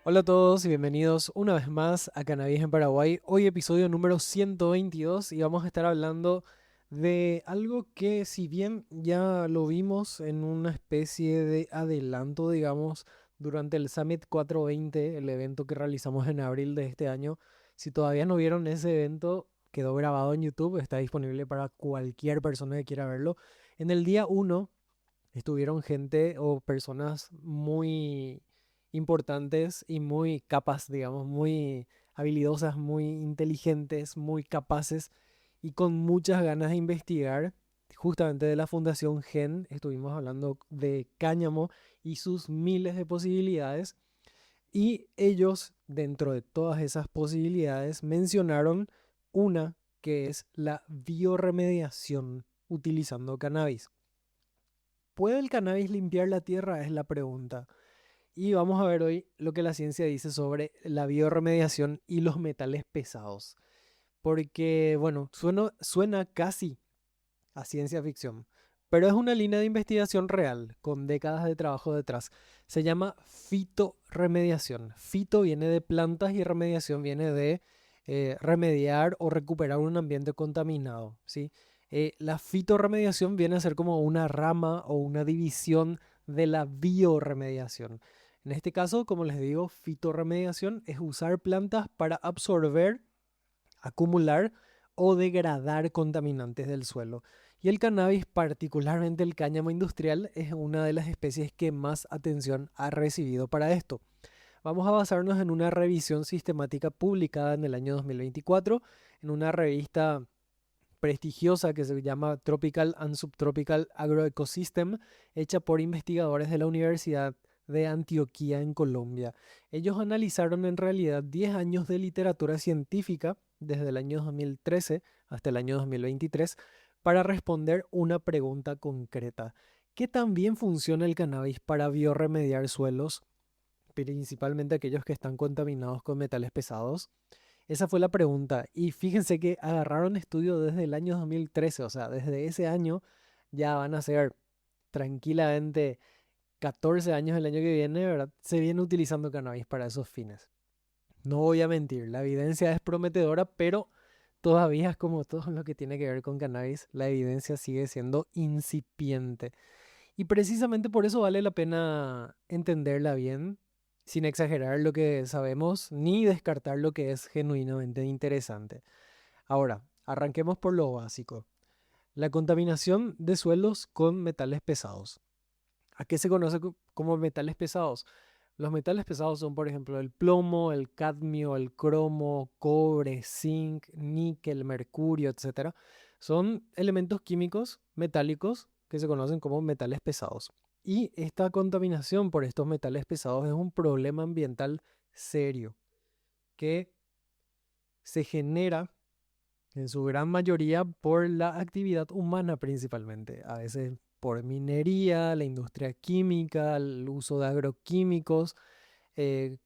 Hola a todos y bienvenidos una vez más a Cannabis en Paraguay. Hoy episodio número 122 y vamos a estar hablando de algo que si bien ya lo vimos en una especie de adelanto, digamos, durante el Summit 420, el evento que realizamos en abril de este año. Si todavía no vieron ese evento, quedó grabado en YouTube, está disponible para cualquier persona que quiera verlo. En el día uno estuvieron gente o personas muy importantes y muy capas, digamos, muy habilidosas, muy inteligentes, muy capaces y con muchas ganas de investigar. Justamente de la Fundación Gen, estuvimos hablando de cáñamo y sus miles de posibilidades. Y ellos, dentro de todas esas posibilidades, mencionaron una que es la bioremediación utilizando cannabis. ¿Puede el cannabis limpiar la tierra? Es la pregunta. Y vamos a ver hoy lo que la ciencia dice sobre la bioremediación y los metales pesados. Porque, bueno, suena casi a ciencia ficción, pero es una línea de investigación real, con décadas de trabajo detrás. Se llama fitoremediación. Fito viene de plantas y remediación viene de remediar o recuperar un ambiente contaminado, ¿sí? La fitoremediación viene a ser como una rama o una división de la bioremediación. En este caso, como les digo, fitoremediación es usar plantas para absorber, acumular o degradar contaminantes del suelo. Y el cannabis, particularmente el cáñamo industrial, es una de las especies que más atención ha recibido para esto. Vamos a basarnos en una revisión sistemática publicada en el año 2024 en una revista prestigiosa que se llama Tropical and Subtropical Agroecosystem, hecha por investigadores de la Universidad de Antioquia en Colombia. Ellos analizaron en realidad 10 años de literatura científica desde el año 2013 hasta el año 2023 para responder una pregunta concreta. ¿Qué tan bien funciona el cannabis para biorremediar suelos, principalmente aquellos que están contaminados con metales pesados? Esa fue la pregunta. Y fíjense que agarraron estudio desde el año 2013, o sea, desde ese año ya van a ser tranquilamente 14 años el año que viene, ¿verdad? Se viene utilizando cannabis para esos fines. No voy a mentir, la evidencia es prometedora, pero todavía es como todo lo que tiene que ver con cannabis, la evidencia sigue siendo incipiente. Y precisamente por eso vale la pena entenderla bien, sin exagerar lo que sabemos ni descartar lo que es genuinamente interesante. Ahora, arranquemos por lo básico. La contaminación de suelos con metales pesados. ¿A qué se conoce como metales pesados? Los metales pesados son, por ejemplo, el plomo, el cadmio, el cromo, cobre, zinc, níquel, mercurio, etcétera. Son elementos químicos metálicos que se conocen como metales pesados. Y esta contaminación por estos metales pesados es un problema ambiental serio que se genera en su gran mayoría por la actividad humana principalmente, a veces por minería, la industria química, el uso de agroquímicos. eh,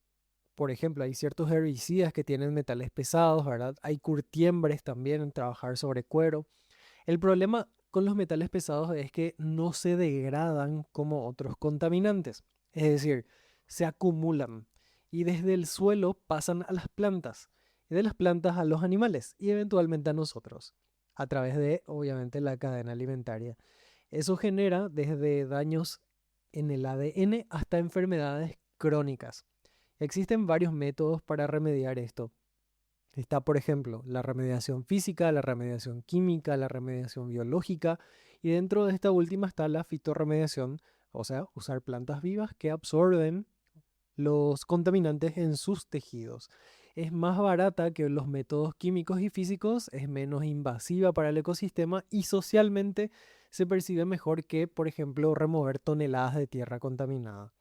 por ejemplo, hay ciertos herbicidas que tienen metales pesados, ¿verdad? Hay curtiembres también en trabajar sobre cuero. El problema con los metales pesados es que no se degradan como otros contaminantes, es decir, se acumulan y desde el suelo pasan a las plantas y de las plantas a los animales y eventualmente a nosotros, a través de, obviamente, la cadena alimentaria. Eso genera desde daños en el ADN hasta enfermedades crónicas. Existen varios métodos para remediar esto. Está, por ejemplo, la remediación física, la remediación química, la remediación biológica y dentro de esta última está la fitorremediación, o sea, usar plantas vivas que absorben los contaminantes en sus tejidos. Es más barata que los métodos químicos y físicos, es menos invasiva para el ecosistema y socialmente se percibe mejor que, por ejemplo, remover toneladas de tierra contaminada.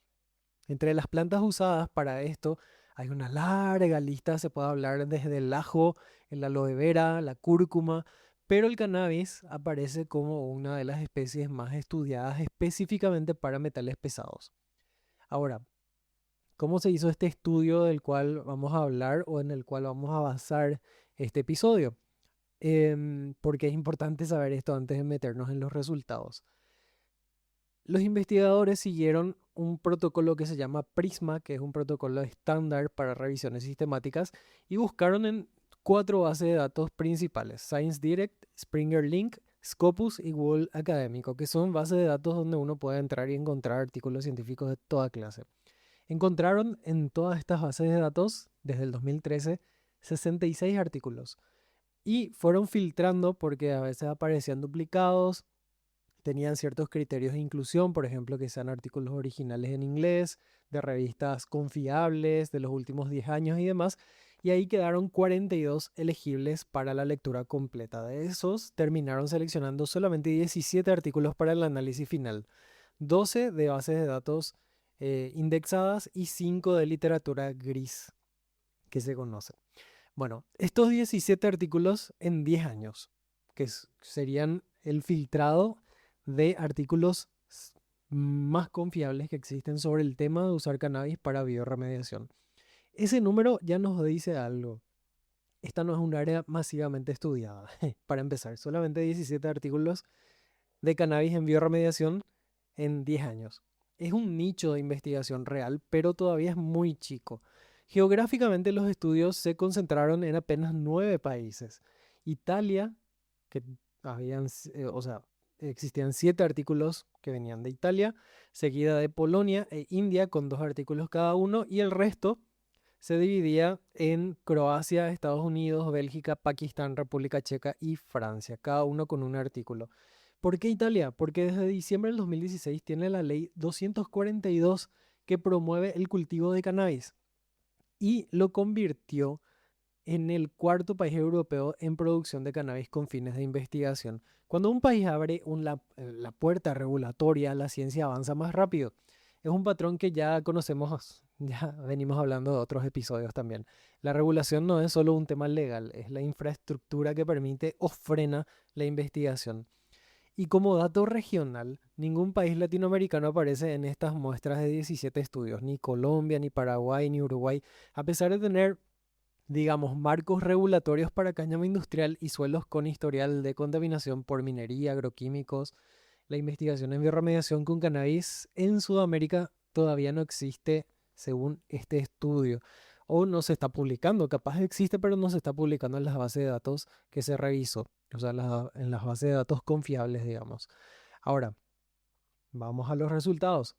Entre las plantas usadas para esto hay una larga lista, se puede hablar desde el ajo, el aloe vera, la cúrcuma, pero el cannabis aparece como una de las especies más estudiadas específicamente para metales pesados. Ahora, ¿cómo se hizo este estudio del cual vamos a hablar o en el cual vamos a basar este episodio? Porque es importante saber esto antes de meternos en los resultados. Los investigadores siguieron un protocolo que se llama PRISMA, que es un protocolo estándar para revisiones sistemáticas, y buscaron en 4 bases de datos principales: ScienceDirect, Springer Link, Scopus y Google Académico, que son bases de datos donde uno puede entrar y encontrar artículos científicos de toda clase. Encontraron en todas estas bases de datos, desde el 2013, 66 artículos. Y fueron filtrando porque a veces aparecían duplicados, tenían ciertos criterios de inclusión, por ejemplo, que sean artículos originales en inglés, de revistas confiables de los últimos 10 años y demás. Y ahí quedaron 42 elegibles para la lectura completa. De esos, terminaron seleccionando solamente 17 artículos para el análisis final, 12 de bases de datos indexadas y 5 de literatura gris que se conoce. Bueno, estos 17 artículos en 10 años, que serían el filtrado de artículos más confiables que existen sobre el tema de usar cannabis para biorremediación. Ese número ya nos dice algo. Esta no es un área masivamente estudiada. Para empezar, solamente 17 artículos de cannabis en biorremediación en 10 años. Es un nicho de investigación real, pero todavía es muy chico. Geográficamente los estudios se concentraron en apenas 9 países. Italia, que habían, o sea, existían 7 artículos que venían de Italia, seguida de Polonia e India con 2 artículos cada uno, y el resto se dividía en Croacia, Estados Unidos, Bélgica, Pakistán, República Checa y Francia, cada uno con un artículo. ¿Por qué Italia? Porque desde diciembre del 2016 tiene la ley 242 que promueve el cultivo de cannabis y lo convirtió en el cuarto país europeo en producción de cannabis con fines de investigación. Cuando un país abre la puerta regulatoria, la ciencia avanza más rápido. Es un patrón que ya conocemos, ya venimos hablando de otros episodios también. La regulación no es solo un tema legal, es la infraestructura que permite o frena la investigación. Y como dato regional, ningún país latinoamericano aparece en estas muestras de 17 estudios, ni Colombia, ni Paraguay, ni Uruguay, a pesar de tener, digamos, marcos regulatorios para cáñamo industrial y suelos con historial de contaminación por minería, agroquímicos. La investigación en biorremediación con cannabis en Sudamérica todavía no existe según este estudio. O no se está publicando, capaz existe, pero no se está publicando en las bases de datos que se revisó, o sea, en las bases de datos confiables, digamos. Ahora, vamos a los resultados.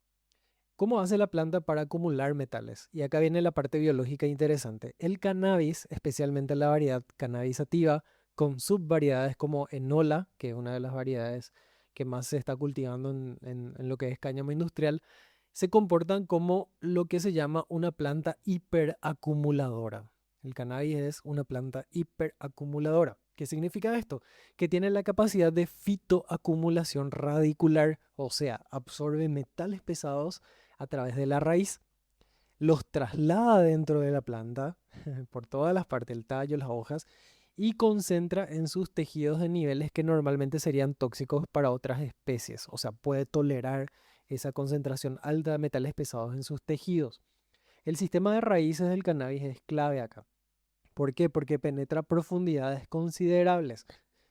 ¿Cómo hace la planta para acumular metales? Y acá viene la parte biológica interesante. El cannabis, especialmente la variedad cannabis sativa, con subvariedades como enola, que es una de las variedades que más se está cultivando en lo que es cáñamo industrial, se comportan como lo que se llama una planta hiperacumuladora. El cannabis es una planta hiperacumuladora. ¿Qué significa esto? Que tiene la capacidad de fitoacumulación radicular, o sea, absorbe metales pesados a través de la raíz, los traslada dentro de la planta, por todas las partes, el tallo, las hojas, y concentra en sus tejidos de niveles que normalmente serían tóxicos para otras especies. O sea, puede tolerar esa concentración alta de metales pesados en sus tejidos. El sistema de raíces del cannabis es clave acá. ¿Por qué? Porque penetra profundidades considerables,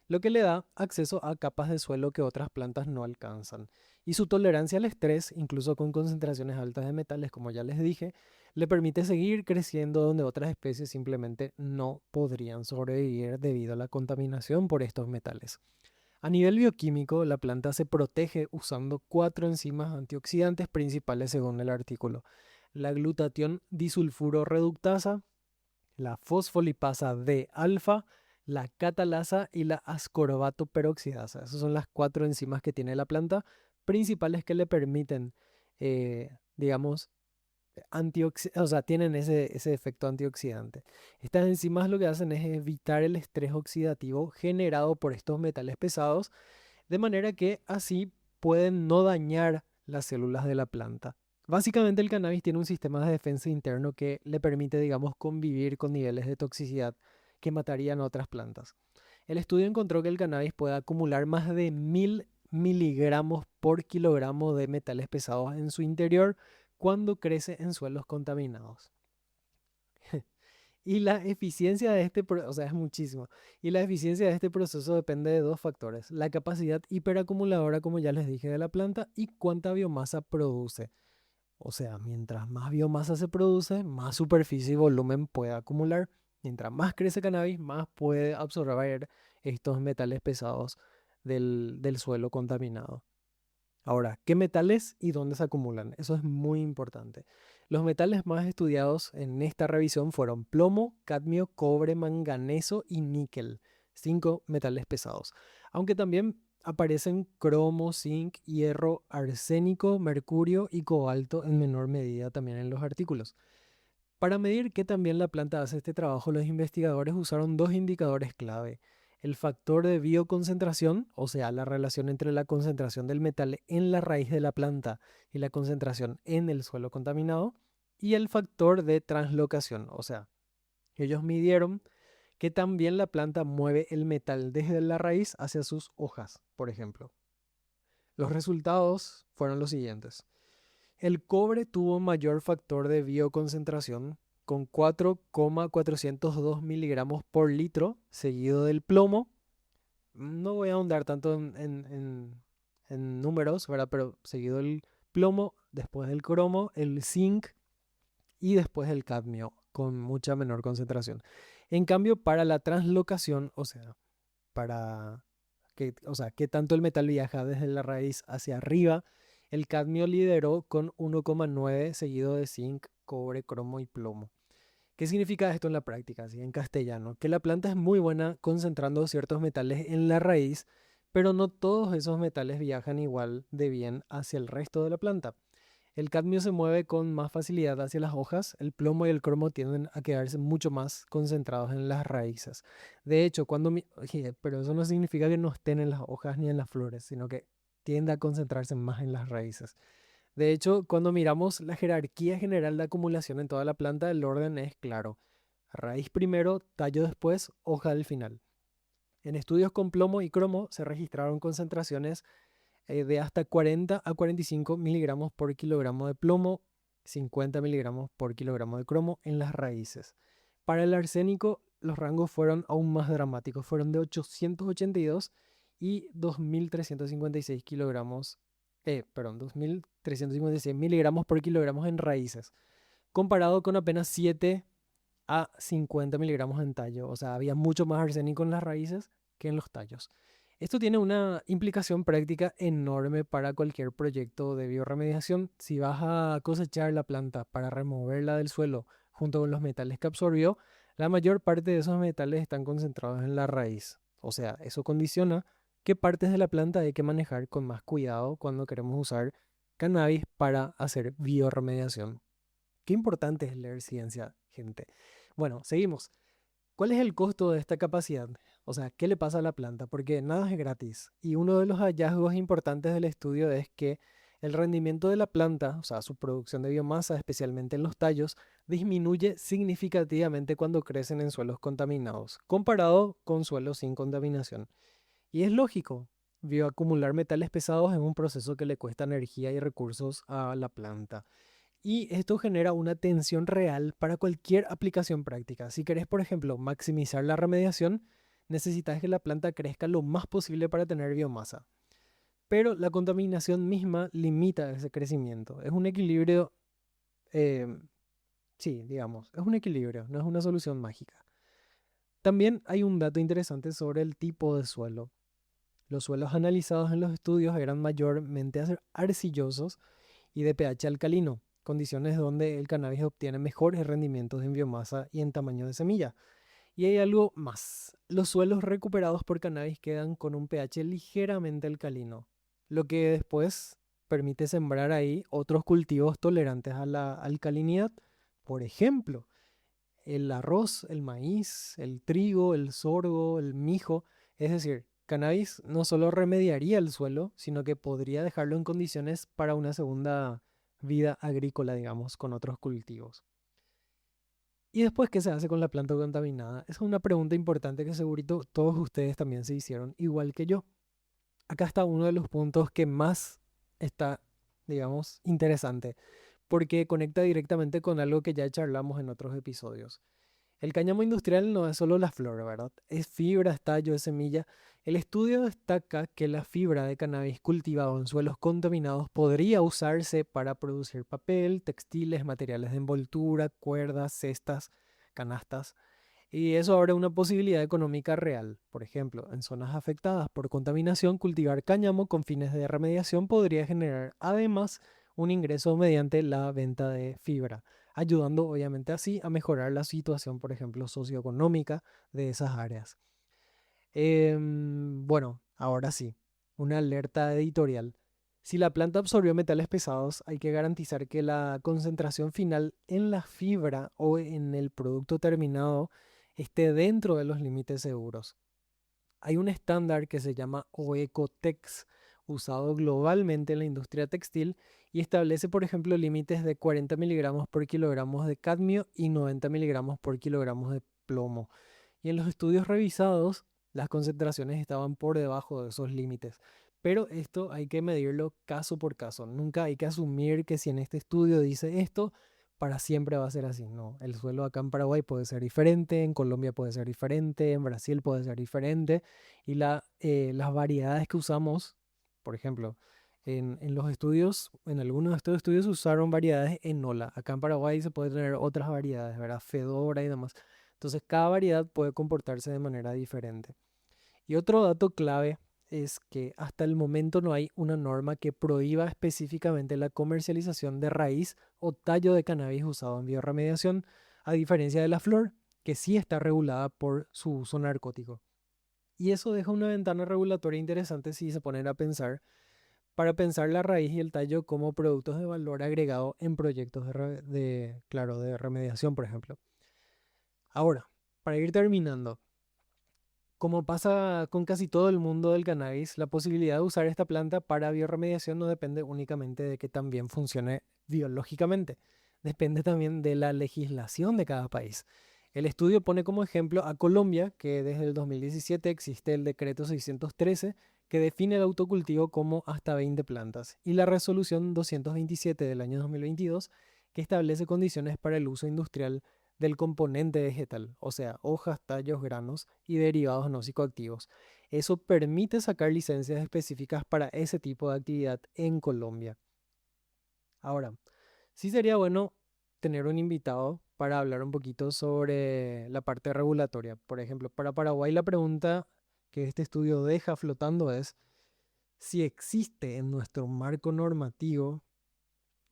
lo que le da acceso a capas de suelo que otras plantas no alcanzan. Y su tolerancia al estrés, incluso con concentraciones altas de metales, como ya les dije, le permite seguir creciendo donde otras especies simplemente no podrían sobrevivir debido a la contaminación por estos metales. A nivel bioquímico, la planta se protege usando 4 enzimas antioxidantes principales según el artículo: la glutatión disulfuro reductasa, la fosfolipasa D-alfa, la catalasa y la ascorbato peroxidasa. Esas son las 4 enzimas que tiene la planta, principales que le permiten, digamos, o sea, tienen ese efecto antioxidante. Estas enzimas lo que hacen es evitar el estrés oxidativo generado por estos metales pesados, de manera que así pueden no dañar las células de la planta. Básicamente el cannabis tiene un sistema de defensa interno que le permite, digamos, convivir con niveles de toxicidad que matarían a otras plantas. El estudio encontró que el cannabis puede acumular más de 1000 miligramos por kilogramo de metales pesados en su interior cuando crece en suelos contaminados. Y la eficiencia de o sea, es muchísimo. Y la eficiencia de este proceso depende de dos factores: la capacidad hiperacumuladora, como ya les dije, de la planta y cuánta biomasa produce. O sea, mientras más biomasa se produce, más superficie y volumen puede acumular. Mientras más crece cannabis, más puede absorber estos metales pesados del suelo contaminado. Ahora, ¿qué metales y dónde se acumulan? Eso es muy importante. Los metales más estudiados en esta revisión fueron plomo, cadmio, cobre, manganeso y níquel. 5 metales pesados. Aunque también aparecen cromo, zinc, hierro, arsénico, mercurio y cobalto en menor medida también en los artículos. Para medir que también la planta hace este trabajo, los investigadores usaron dos indicadores clave: el factor de bioconcentración, o sea, la relación entre la concentración del metal en la raíz de la planta y la concentración en el suelo contaminado, y el factor de translocación, o sea, ellos midieron que también la planta mueve el metal desde la raíz hacia sus hojas, por ejemplo. Los resultados fueron los siguientes. El cobre tuvo mayor factor de bioconcentración con 4,402 miligramos por litro, seguido del plomo. No voy a ahondar tanto en números, ¿verdad? Pero seguido el plomo, después del cromo, el zinc y después el cadmio, con mucha menor concentración. En cambio, para la translocación, o sea, qué tanto el metal viaja desde la raíz hacia arriba, el cadmio lideró con 1,9 seguido de zinc, cobre, cromo y plomo. ¿Qué significa esto en la práctica, así en castellano? Que la planta es muy buena concentrando ciertos metales en la raíz, pero no todos esos metales viajan igual de bien hacia el resto de la planta. El cadmio se mueve con más facilidad hacia las hojas, el plomo y el cromo tienden a quedarse mucho más concentrados en las raíces. De hecho, oye, pero eso no significa que no estén en las hojas ni en las flores, sino que tiende a concentrarse más en las raíces. De hecho, cuando miramos la jerarquía general de acumulación en toda la planta, el orden es claro: raíz primero, tallo después, hoja al final. En estudios con plomo y cromo se registraron concentraciones de hasta 40 a 45 miligramos por kilogramo de plomo, 50 miligramos por kilogramo de cromo en las raíces. Para el arsénico, los rangos fueron aún más dramáticos, fueron de 882 y 2.356 kilogramos, 2.356 miligramos por kilogramos en raíces, comparado con apenas 7 a 50 miligramos en tallo. O sea, había mucho más arsénico en las raíces que en los tallos. Esto tiene una implicación práctica enorme para cualquier proyecto de bioremediación. Si vas a cosechar la planta para removerla del suelo junto con los metales que absorbió, la mayor parte de esos metales están concentrados en la raíz. O sea, eso condiciona qué partes de la planta hay que manejar con más cuidado cuando queremos usar cannabis para hacer bioremediación. Qué importante es leer ciencia, gente. Bueno, seguimos. ¿Cuál es el costo de esta capacidad? O sea, ¿qué le pasa a la planta? Porque nada es gratis. Y uno de los hallazgos importantes del estudio es que el rendimiento de la planta, o sea, su producción de biomasa, especialmente en los tallos, disminuye significativamente cuando crecen en suelos contaminados, comparado con suelos sin contaminación. Y es lógico: bioacumular metales pesados es un proceso que le cuesta energía y recursos a la planta. Y esto genera una tensión real para cualquier aplicación práctica. Si querés, por ejemplo, maximizar la remediación, necesitas que la planta crezca lo más posible para tener biomasa. Pero la contaminación misma limita ese crecimiento. Es un equilibrio, eh, sí, digamos, es un equilibrio, no es una solución mágica. También hay un dato interesante sobre el tipo de suelo. Los suelos analizados en los estudios eran mayormente arcillosos y de pH alcalino, condiciones donde el cannabis obtiene mejores rendimientos en biomasa y en tamaño de semilla. Y hay algo más: los suelos recuperados por cannabis quedan con un pH ligeramente alcalino, lo que después permite sembrar ahí otros cultivos tolerantes a la alcalinidad. Por ejemplo, el arroz, el maíz, el trigo, el sorgo, el mijo. Es decir, cannabis no solo remediaría el suelo, sino que podría dejarlo en condiciones para una segunda vida agrícola, digamos, con otros cultivos. ¿Y después qué se hace con la planta contaminada? Esa es una pregunta importante que segurito todos ustedes también se hicieron, igual que yo. Acá está uno de los puntos que más está, digamos, interesante, porque conecta directamente con algo que ya charlamos en otros episodios. El cáñamo industrial no es solo la flor, ¿verdad? Es fibra, es tallo, es semilla. El estudio destaca que la fibra de cannabis cultivado en suelos contaminados podría usarse para producir papel, textiles, materiales de envoltura, cuerdas, cestas, canastas. Y eso abre una posibilidad económica real. Por ejemplo, en zonas afectadas por contaminación, cultivar cáñamo con fines de remediación podría generar además un ingreso mediante la venta de fibra, ayudando obviamente así a mejorar la situación, por ejemplo, socioeconómica de esas áreas. Bueno, ahora sí, una alerta editorial. Si la planta absorbió metales pesados, hay que garantizar que la concentración final en la fibra o en el producto terminado esté dentro de los límites seguros. Hay un estándar que se llama OECOTEX, usado globalmente en la industria textil y establece, por ejemplo, límites de 40 miligramos por kilogramos de cadmio y 90 miligramos por kilogramos de plomo. Y en los estudios revisados, las concentraciones estaban por debajo de esos límites. Pero esto hay que medirlo caso por caso. Nunca hay que asumir que si en este estudio dice esto, para siempre va a ser así. No, el suelo acá en Paraguay puede ser diferente, en Colombia puede ser diferente, en Brasil puede ser diferente. Y las variedades que usamos, por ejemplo, en los estudios, en algunos de estos estudios usaron variedades enola. Acá en Paraguay se puede tener otras variedades, ¿verdad? Fedora y demás. Entonces, cada variedad puede comportarse de manera diferente. Y otro dato clave es que hasta el momento no hay una norma que prohíba específicamente la comercialización de raíz o tallo de cannabis usado en biorremediación, a diferencia de la flor, que sí está regulada por su uso narcótico. Y eso deja una ventana regulatoria interesante si se ponen a pensar, para pensar la raíz y el tallo como productos de valor agregado en proyectos claro, de remediación, por ejemplo. Ahora, para ir terminando, como pasa con casi todo el mundo del cannabis, la posibilidad de usar esta planta para biorremediación no depende únicamente de que también funcione biológicamente, depende también de la legislación de cada país. El estudio pone como ejemplo a Colombia, que desde el 2017 existe el decreto 613 que define el autocultivo como hasta 20 plantas, y la resolución 227 del año 2022 que establece condiciones para el uso industrial del componente vegetal, o sea, hojas, tallos, granos y derivados no psicoactivos. Eso permite sacar licencias específicas para ese tipo de actividad en Colombia. Ahora, sí sería bueno tener un invitado para hablar un poquito sobre la parte regulatoria. Por ejemplo, para Paraguay la pregunta que este estudio deja flotando es si existe en nuestro marco normativo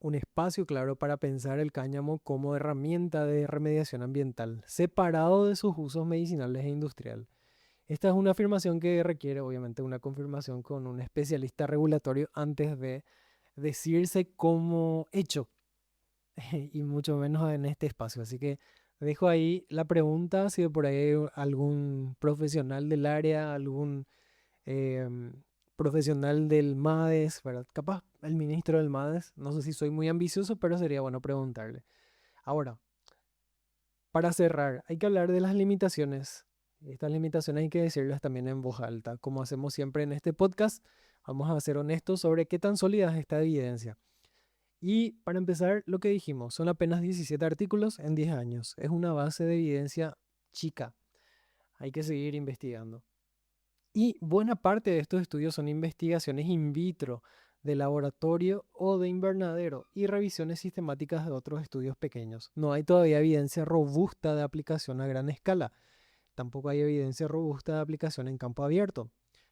un espacio claro para pensar el cáñamo como herramienta de remediación ambiental, separado de sus usos medicinales e industrial. Esta es una afirmación que requiere obviamente una confirmación con un especialista regulatorio antes de decirse como hecho, y mucho menos en este espacio. Así que dejo ahí la pregunta, si de por ahí hay algún profesional del área, algún em, profesional del MADES, ¿verdad? Capaz el ministro del MADES, no sé si soy muy ambicioso, pero sería bueno preguntarle. Ahora, para cerrar, hay que hablar de las limitaciones. Estas limitaciones hay que decirlas también en voz alta. Como hacemos siempre en este podcast, vamos a ser honestos sobre qué tan sólida es esta evidencia. Y para empezar, lo que dijimos, son apenas 17 artículos en 10 años. Es una base de evidencia chica. Hay que seguir investigando. Y buena parte de estos estudios son investigaciones in vitro, de laboratorio o de invernadero y revisiones sistemáticas de otros estudios pequeños. No hay todavía evidencia robusta de aplicación a gran escala. Tampoco hay evidencia robusta de aplicación en campo abierto.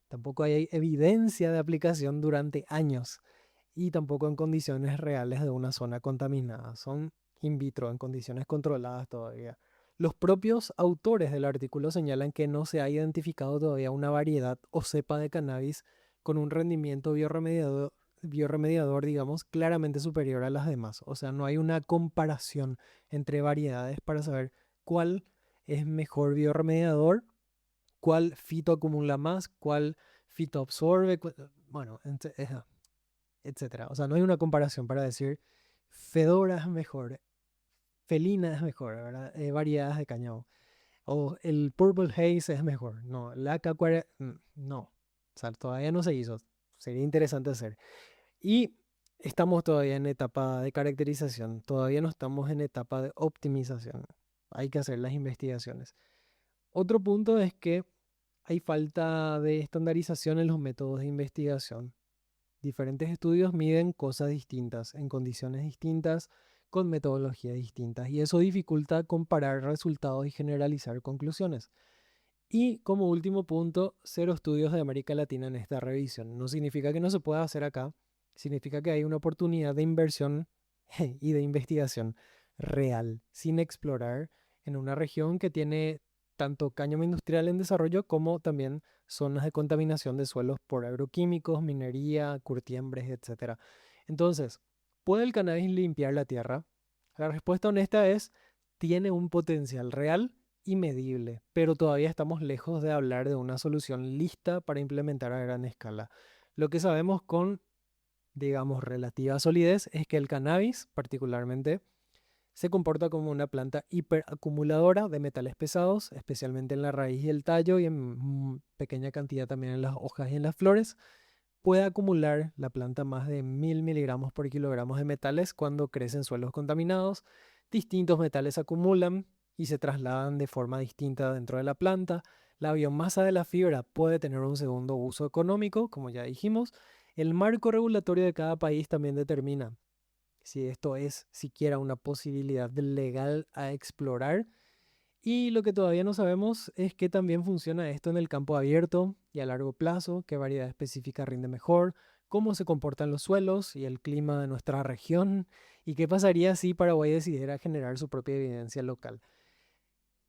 Tampoco hay evidencia de aplicación durante años. Y tampoco en condiciones reales de una zona contaminada. Son in vitro, en condiciones controladas todavía. Los propios autores del artículo señalan que no se ha identificado todavía una variedad o cepa de cannabis con un rendimiento biorremediador, digamos, claramente superior a las demás. O sea, no hay una comparación entre variedades para saber cuál es mejor biorremediador, cuál fito acumula más, cuál fito absorbe, bueno, etcétera. O sea, no hay una comparación para decir Fedora es mejor, Felina es mejor, ¿verdad? Variedades de cañao. O el Purple Haze es mejor. No, la AK-40, no. O sea, todavía no se hizo. Sería interesante hacer. Y estamos todavía en etapa de caracterización. Todavía no estamos en etapa de optimización. hay que hacer las investigaciones. Otro punto es que hay falta de estandarización en los métodos de investigación. Diferentes estudios miden cosas distintas, en condiciones distintas, con metodologías distintas, y eso dificulta comparar resultados y generalizar conclusiones. Y como último punto, cero estudios de América Latina en esta revisión. No significa que no se pueda hacer acá, significa que hay una oportunidad de inversión y de investigación real, sin explorar, en una región que tiene tanto cáñamo industrial en desarrollo como también zonas de contaminación de suelos por agroquímicos, minería, curtiembres, etc. Entonces, ¿puede el cannabis limpiar la tierra? La respuesta honesta es, tiene un potencial real y medible, pero todavía estamos lejos de hablar de una solución lista para implementar a gran escala. Lo que sabemos con, digamos, relativa solidez es que el cannabis, particularmente, se comporta como una planta hiperacumuladora de metales pesados, especialmente en la raíz y el tallo y en pequeña cantidad también en las hojas y en las flores. Puede acumular la planta más de 1000 miligramos por kilogramos de metales cuando crece en suelos contaminados. Distintos metales acumulan y se trasladan de forma distinta dentro de la planta. La biomasa de la fibra puede tener un segundo uso económico, como ya dijimos. El marco regulatorio de cada país también determina si esto es siquiera una posibilidad legal a explorar. Y lo que todavía no sabemos es qué también funciona esto en el campo abierto y a largo plazo, qué variedad específica rinde mejor, cómo se comportan los suelos y el clima de nuestra región, y qué pasaría si Paraguay decidiera generar su propia evidencia local.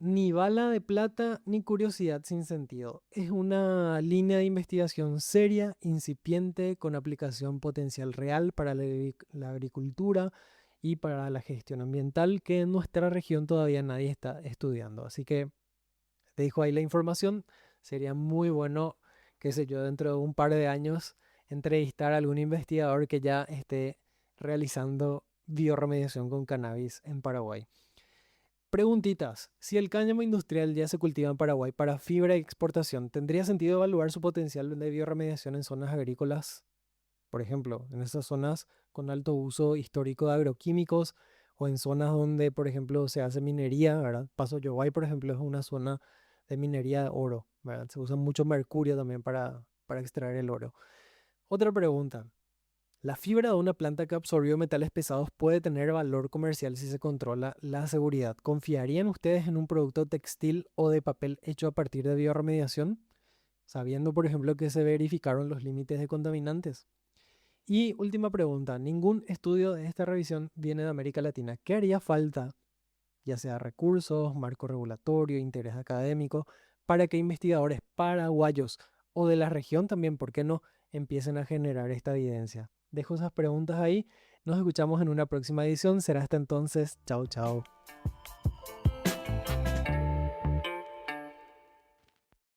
Ni bala de plata ni curiosidad sin sentido. Es una línea de investigación seria, incipiente, con aplicación potencial real para la agricultura y para la gestión ambiental que en nuestra región todavía nadie está estudiando. Así que te dejo ahí la información. Sería muy bueno, qué sé yo, dentro de un par de años entrevistar a algún investigador que ya esté realizando bioremediación con cannabis en Paraguay. Preguntitas. Si el cáñamo industrial ya se cultiva en Paraguay para fibra y exportación, ¿tendría sentido evaluar su potencial de bioremediación en zonas agrícolas? Por ejemplo, en esas zonas con alto uso histórico de agroquímicos o en zonas donde, por ejemplo, se hace minería, ¿verdad? Paso Yobay, por ejemplo, es una zona de minería de oro, ¿verdad? Se usa mucho mercurio también para extraer el oro. Otra pregunta. La fibra de una planta que absorbió metales pesados puede tener valor comercial si se controla la seguridad. ¿Confiarían ustedes en un producto textil o de papel hecho a partir de bioremediación? Sabiendo, por ejemplo, que se verificaron los límites de contaminantes. Y última pregunta, ningún estudio de esta revisión viene de América Latina. ¿Qué haría falta, ya sea recursos, marco regulatorio, interés académico, para que investigadores paraguayos o de la región también, por qué no, empiecen a generar esta evidencia? Dejo esas preguntas ahí. Nos escuchamos en una próxima edición. Será hasta entonces. Chao, chao.